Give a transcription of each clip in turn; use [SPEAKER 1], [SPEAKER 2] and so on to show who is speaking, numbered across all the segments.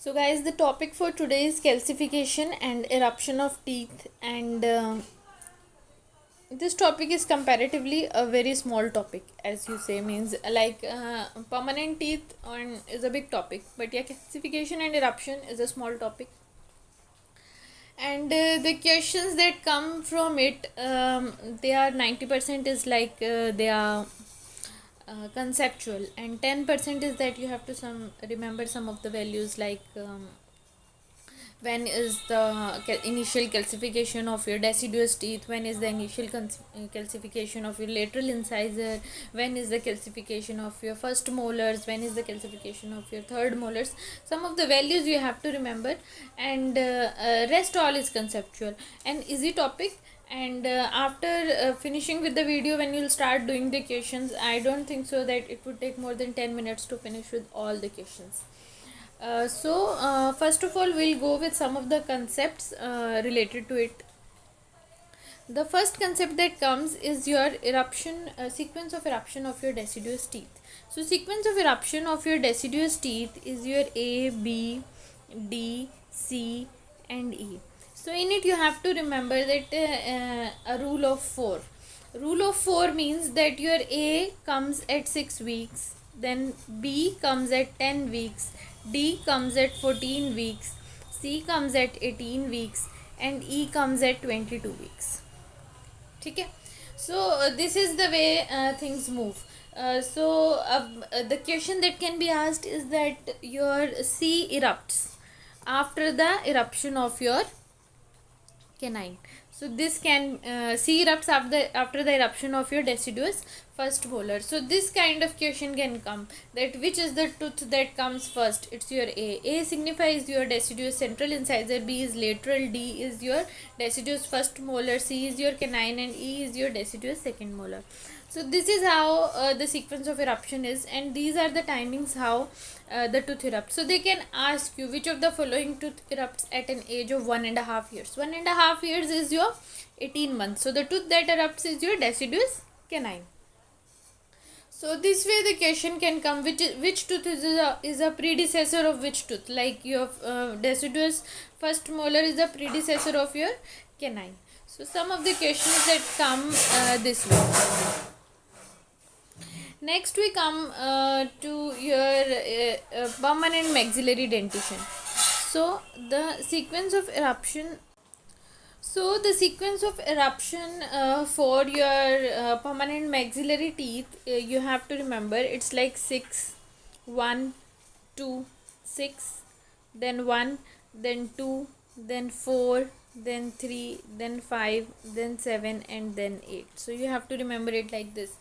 [SPEAKER 1] So, guys, the topic for today is calcification and eruption of teeth, and this topic is comparatively a very small topic, as you say, means like permanent teeth and is a big topic, but yeah, calcification and eruption is a small topic, and the questions that come from it, they are 90% is like they are conceptual, and 10% is that you have to some remember some of the values like when is the initial calcification of your deciduous teeth, when is the initial calcification of your lateral incisor, when is the calcification of your first molars, when is the calcification of your third molars. Some of the values you have to remember, and rest all is conceptual and easy topic. And after finishing with the video, when you'll start doing the questions, I don't think so that it would take more than 10 minutes to finish with all the questions. First of all, we'll go with some of the concepts related to it. The first concept that comes is your eruption, sequence of eruption of your deciduous teeth. So, sequence of eruption of your deciduous teeth is your A, B, D, C, and E. So, in it you have to remember that a rule of 4. Rule of 4 means that your A comes at 6 weeks, then B comes at 10 weeks, D comes at 14 weeks, C comes at 18 weeks, and E comes at 22 weeks. Okay, so this is the way things move. The question that can be asked is that your C erupts after the eruption of your canine. So this can C erupts after the eruption of your deciduous first molar. So this kind of question can come, that which is the tooth that comes first. It's your A. A signifies your deciduous central incisor, B is lateral, D is your deciduous first molar, C is your canine, and E is your deciduous second molar. So this is how the sequence of eruption is, and these are the timings how the tooth erupts. So they can ask you which of the following tooth erupts at an age of 1.5 years. 1.5 years is your 18 months. So the tooth that erupts is your deciduous canine. So this way the question can come, which tooth is a predecessor of which tooth, like your deciduous first molar is a predecessor of your canine. So some of the questions that come this way. Next we come to your permanent maxillary dentition. So the sequence of eruption. So the sequence of eruption for your permanent maxillary teeth, you have to remember it's like 6, 1, 2, 6, then 1, then 2, then 4, then 3, then 5, then 7, and then 8. So you have to remember it like this.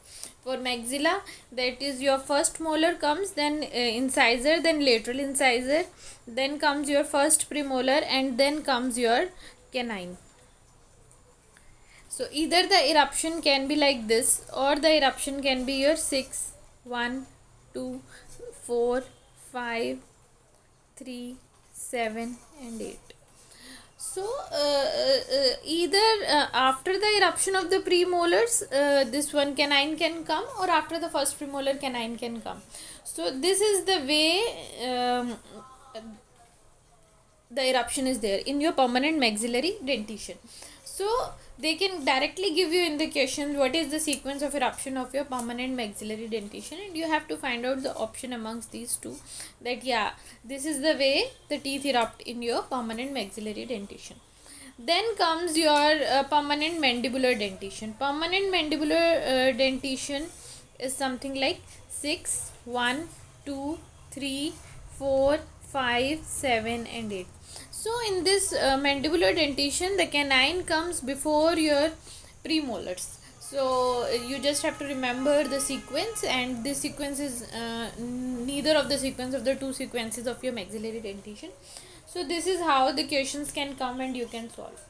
[SPEAKER 1] For maxilla, that is your first molar comes, then incisor, then lateral incisor, then comes your first premolar, and then comes your canine. So either the eruption can be like this, or the eruption can be your 6, 1, 2, 4, 5, 3, 7, and 8. So either after the eruption of the premolars, this one canine can come, or after the first premolar canine can come. So this is the way the eruption is there in your permanent maxillary dentition. So they can directly give you in the question what is the sequence of eruption of your permanent maxillary dentition, and you have to find out the option amongst these two, that yeah, this is the way the teeth erupt in your permanent maxillary dentition. Then comes your permanent mandibular dentition. Permanent mandibular dentition is something like 6, 1, 2, 3, 4, 5, 7, and 8. So in this mandibular dentition, the canine comes before your premolars. So you just have to remember the sequence, and this sequence is neither of the sequence of the two sequences of your maxillary dentition. So this is how the questions can come and you can solve.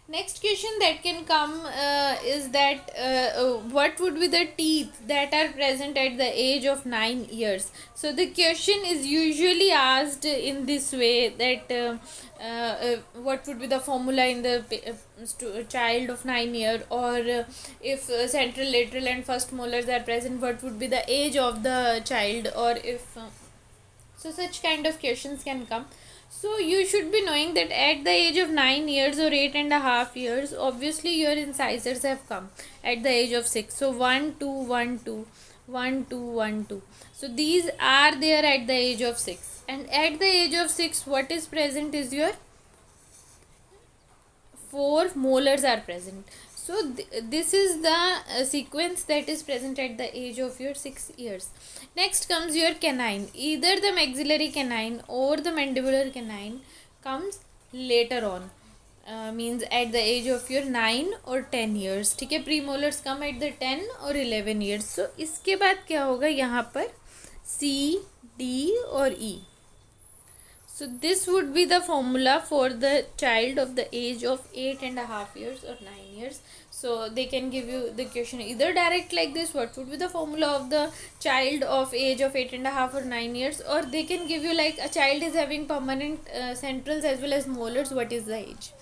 [SPEAKER 1] Next question that can come is that what would be the teeth that are present at the age of 9 years. So the question is usually asked in this way, that what would be the formula in the child of 9 year, or if central, lateral, and first molars are present, what would be the age of the child, or if So such kind of questions can come. So you should be knowing that at the age of 9 years or 8.5 years, obviously your incisors have come at the age of 6. So 1 2 1 2 1 2 1 2. So these are there at the age of 6. And at the age of 6, what is present is your 4 molars are present. So this is the sequence that is present at the age of your 6 years. Next comes your canine. Either the maxillary canine or the mandibular canine comes later on. Means at the age of your 9 or 10 years. ठीक है, premolars come at the 10 और 11 years. So इसके बाद क्या होगा यहाँ पर C, D और E. So this would be the formula for the child of the age of 8.5 years or 9 years. So they can give you the question either direct like this, what would be the formula of the child of age of 8.5 or 9 years, or they can give you like a child is having permanent centrals as well as molars, what is the age.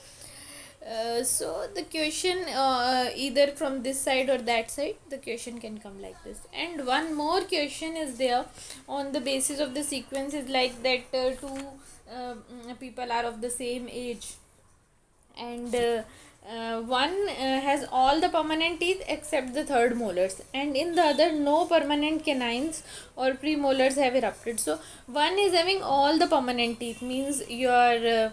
[SPEAKER 1] So the question either from this side or that side, the question can come like this. And one more question is there on the basis of the sequence is like that two people are of the same age, and one has all the permanent teeth except the third molars, and in the other no permanent canines or premolars have erupted. So one is having all the permanent teeth, means your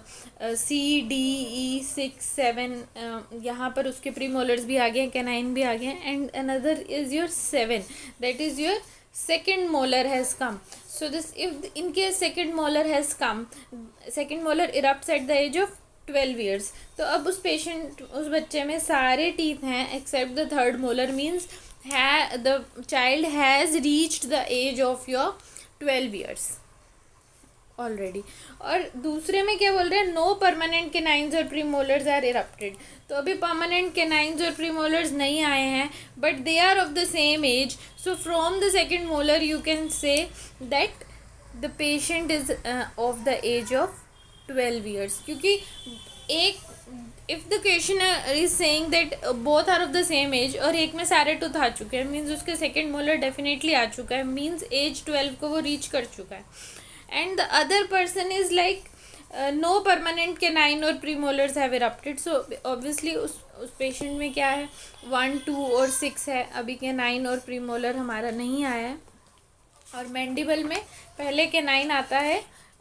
[SPEAKER 1] C D E 6 7 यहाँ पर उसके premolars भी आ गए, canine भी आ गए, and another is your 7, that is your second molar has come. So this, if in case second molar has come, second molar erupts at the age of 12 years. तो अब उस पेशेंट, उस बच्चे में सारे टीथ हैं except the third molar, means the child has reached the age of your 12 years already. और दूसरे में क्या बोल रहे हैं, नो परमानेंट केनाइंस और प्रीमोलर्स आर इरप्टेड. तो अभी परमानेंट केनाइंस और प्रीमोलर्स नहीं आए हैं, but they are of the same age. So from the second molar you can say that the patient is of the age of 12 years. क्योंकि एक, if the question is saying that both are of the same age और एक में सारे tooth आ चुके हैं, means उसके second molar definitely आ चुका है, मीन्स एज 12 को वो रीच कर चुका है. And the other person is like no permanent canine और premolars have erupted. So obviously उस पेशेंट में क्या है, 1 2 और 6 है, अभी कैनाइन और प्रीमोलर हमारा नहीं आया है. और मैंडिबल में पहले कैनाइन आता है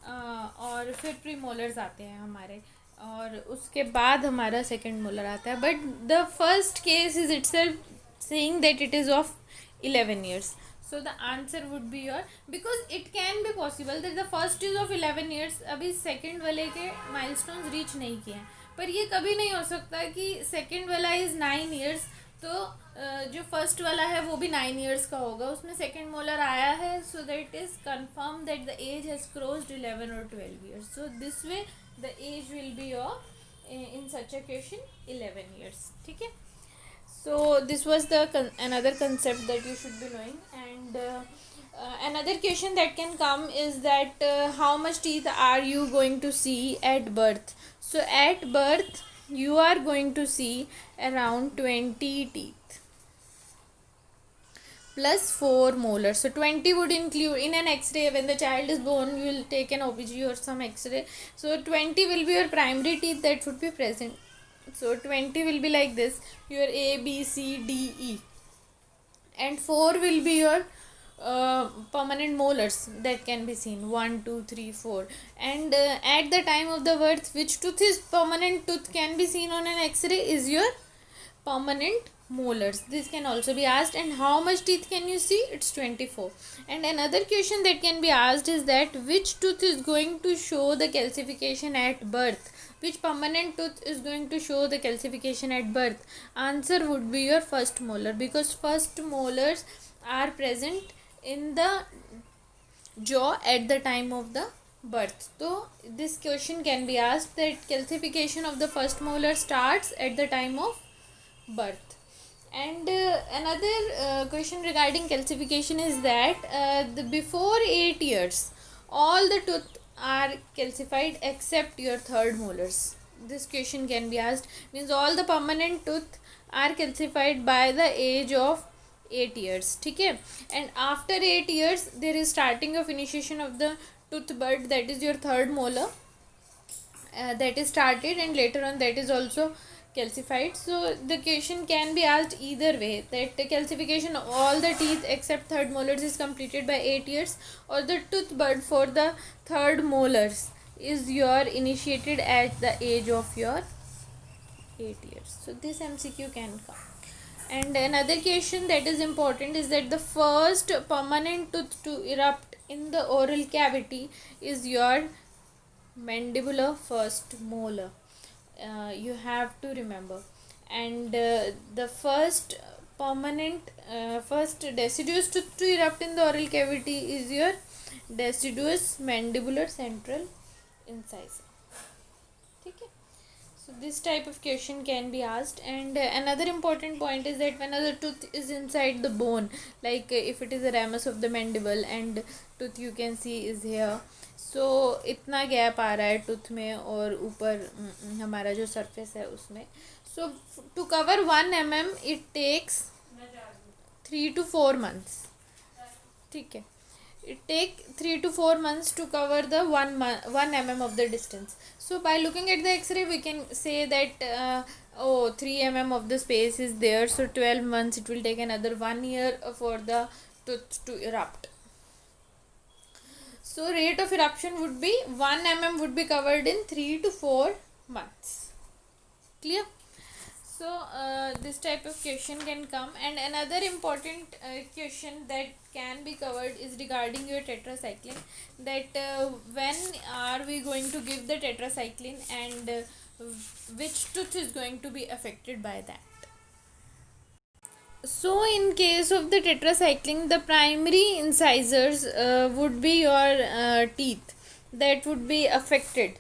[SPEAKER 1] और फिर प्रीमोलर्स आते हैं हमारे, और उसके बाद हमारा सेकेंड मोलर आता है. But the first case is itself saying that it is of 11 years. So the answer would be your, because it can be possible that the first is of 11 years. अभी second वाले के milestones reach नहीं किए हैं, पर ये कभी नहीं हो सकता कि सेकेंड वाला इज़ 9 years तो जो फर्स्ट वाला है वो भी 9 years का होगा, उसमें सेकेंड मोलर आया है. So that is confirm that the age has crossed 11 or 12 years. So this way the age will be of in such a question 11 years. ठीक है. So this was the another concept that you should be knowing. And another question that can come is that how much teeth are you going to see at birth. So at birth you are going to see around 20 teeth plus 4 molars. So 20 would include in an x-ray. When the child is born, you will take an OBG or some x-ray. So 20 will be your primary teeth that would be present. So 20 will be like this, your A, B, C, D, E, and 4 will be your permanent molars that can be seen, 1 2 3 4. And at the time of the birth, which tooth is permanent tooth can be seen on an x-ray is your permanent molars. This can also be asked. And how much teeth can you see? It's 24. And another question that can be asked is that which tooth is going to show the calcification at birth, which permanent tooth is going to show the calcification at birth. Answer would be your first molar, because first molars are present in the jaw at the time of the birth. So this question can be asked that calcification of the first molar starts at the time of birth. And another question regarding calcification is that before 8 years all the tooth are calcified except your third molars. This question can be asked, means all the permanent tooth are calcified by the age of 8 years. ठीक है. And after 8 years there is starting of initiation of the tooth bud, that is your third molar, that is started, and later on that is also calcified. So the question can be asked either way, that the calcification of all the teeth except third molars is completed by 8 years, or the tooth bud for the third molars is your initiated at the age of your 8 years. So this MCQ can come. And another question that is important is that the first permanent tooth to erupt in the oral cavity is your mandibular first molar. You have to remember. And the first permanent first deciduous tooth to erupt in the oral cavity is your deciduous mandibular central incisor. Okay. So this type of question can be asked. And another important point is that whenever tooth is inside the bone, like if it is a ramus of the mandible and tooth you can see is here, so इतना gap आ रहा है tooth में और ऊपर हमारा जो surface है उसमें. So to cover 1 mm it takes 3 to 4 months. ठीक है, it take 3 to 4 months to cover the 1 mm of the distance. So by looking at the x-ray we can say that 3 mm of the space is there, so 12 months it will take another 1 year for the tooth to erupt. So rate of eruption would be 1 mm would be covered in 3 to 4 months. Clear? So this type of question can come. And another important question that can be covered is regarding your tetracycline, that when are we going to give the tetracycline, and which tooth is going to be affected by that. So in case of the tetracycline, the primary incisors would be your teeth that would be affected.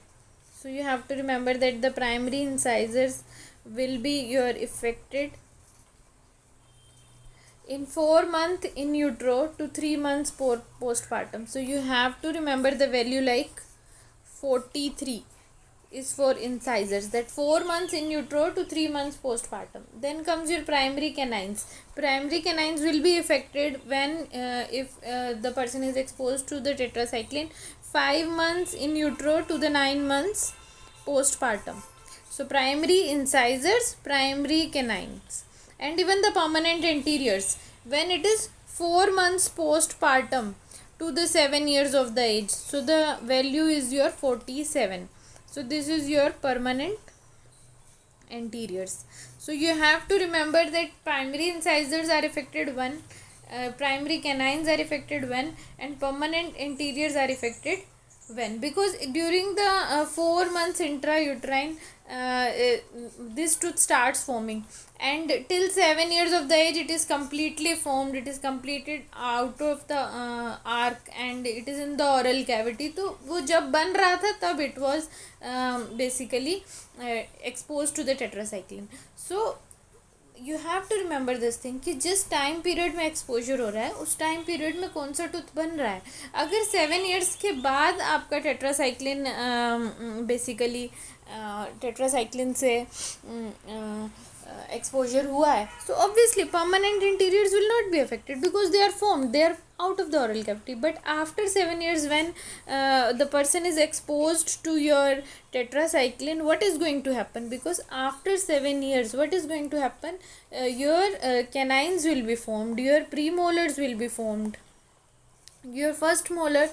[SPEAKER 1] So you have to remember that the primary incisors will be your affected in 4 months in utero to 3 months postpartum. So you have to remember the value like 43 is for incisors, that 4 months in utero to 3 months postpartum. Then comes your primary canines. Primary canines will be affected when if the person is exposed to the tetracycline 5 months in utero to the 9 months postpartum. So primary incisors, primary canines, and even the permanent anteriors when it is 4 months postpartum to the 7 years of the age. So the value is your 47. So this is your permanent anteriors. So you have to remember that primary incisors are affected when, primary canines are affected when, and permanent anteriors are affected when, because during the 4 months intrauterine this tooth starts forming, and till 7 years of the age it is completely formed, it is completed out of the arc and it is in the oral cavity. तो वो जब बन रहा था तब it was basically exposed to the tetracycline. So you have to remember this thing कि जिस time period में एक्सपोजर हो रहा है उस टाइम पीरियड में कौन सा टूथ बन रहा है. अगर 7 ईयर्स के बाद आपका टेट्रासाइक्लिन बेसिकली टेट्रासाइक्लिन से exposure हुआ है, so obviously permanent interiors will not be affected because they are formed, they are out of the oral cavity. But after 7 years when the person is exposed to your tetracycline, what is going to happen? Because after 7 years what is going to happen, your canines will be formed, your premolars will be formed, your first molar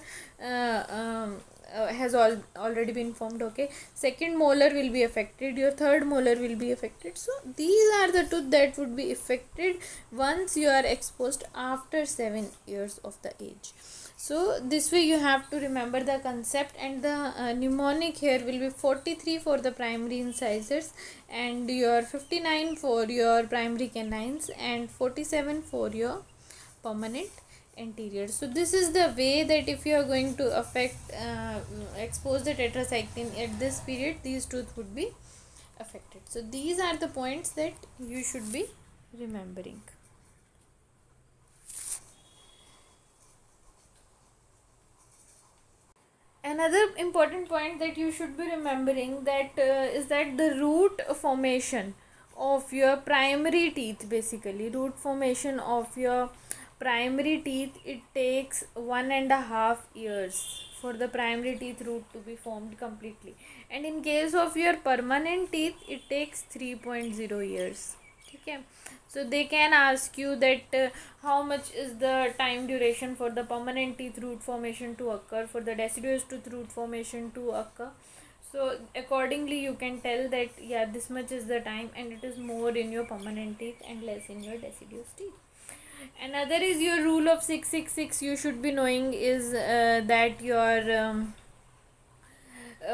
[SPEAKER 1] has already been formed, okay, second molar will be affected, your third molar will be affected. So these are the tooth that would be affected once you are exposed after 7 years of the age. So this way you have to remember the concept. And the mnemonic here will be 43 for the primary incisors, and your 59 for your primary canines, and 47 for your permanent anterior. So this is the way that if you are going to expose the tetracycline at this period, these tooth would be affected. So these are the points that you should be remembering. Another important point that you should be remembering that is that the root formation of your primary teeth, basically root formation of your primary teeth, it takes 1.5 years for the primary teeth root to be formed completely. And in case of your permanent teeth, it takes 3.0 years. Okay, so they can ask you that how much is the time duration for the permanent teeth root formation to occur, for the deciduous tooth root formation to occur. So accordingly you can tell that yeah, this much is the time, and it is more in your permanent teeth and less in your deciduous teeth. Another is your rule of 666. You should be knowing is that your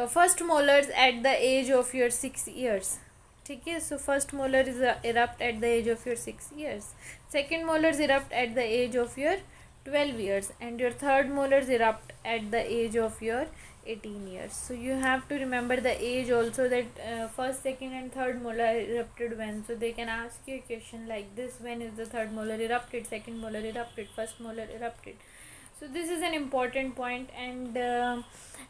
[SPEAKER 1] first molars at the age of your 6 years. ठीक है, so first molar is erupt at the age of your 6 years, second molars erupt at the age of your 12 years, and your third molars erupt at the age of your 18 years. So you have to remember the age also, that first, second and third molar erupted when. So they can ask you a question like this: when is the third molar erupted, second molar erupted, first molar erupted? So this is an important point. And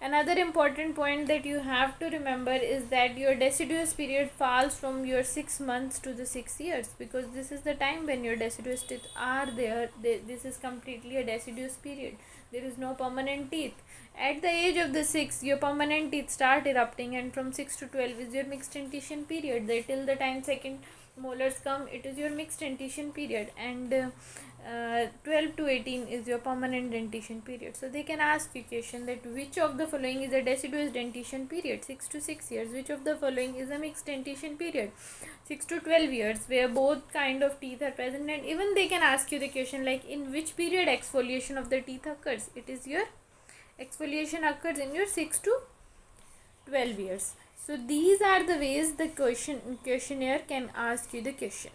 [SPEAKER 1] another important point that you have to remember is that your deciduous period falls from your 6 months to the 6 years, because this is the time when your deciduous teeth are there. This is completely a deciduous period. There is no permanent teeth. At the age of the 6, your permanent teeth start erupting, and from 6 to 12 is your mixed dentition period. Till the time second molars come, it is your mixed dentition period, and 12 to 18 is your permanent dentition period. So they can ask you question that which of the following is a deciduous dentition period, 6 to 6 years, which of the following is a mixed dentition period, 6 to 12 years, where both kind of teeth are present. And even they can ask you the question like, in which period exfoliation of the teeth occurs. It is your exfoliation occurs in your 6 to 12 years. So these are the ways the questionnaire can ask you the question.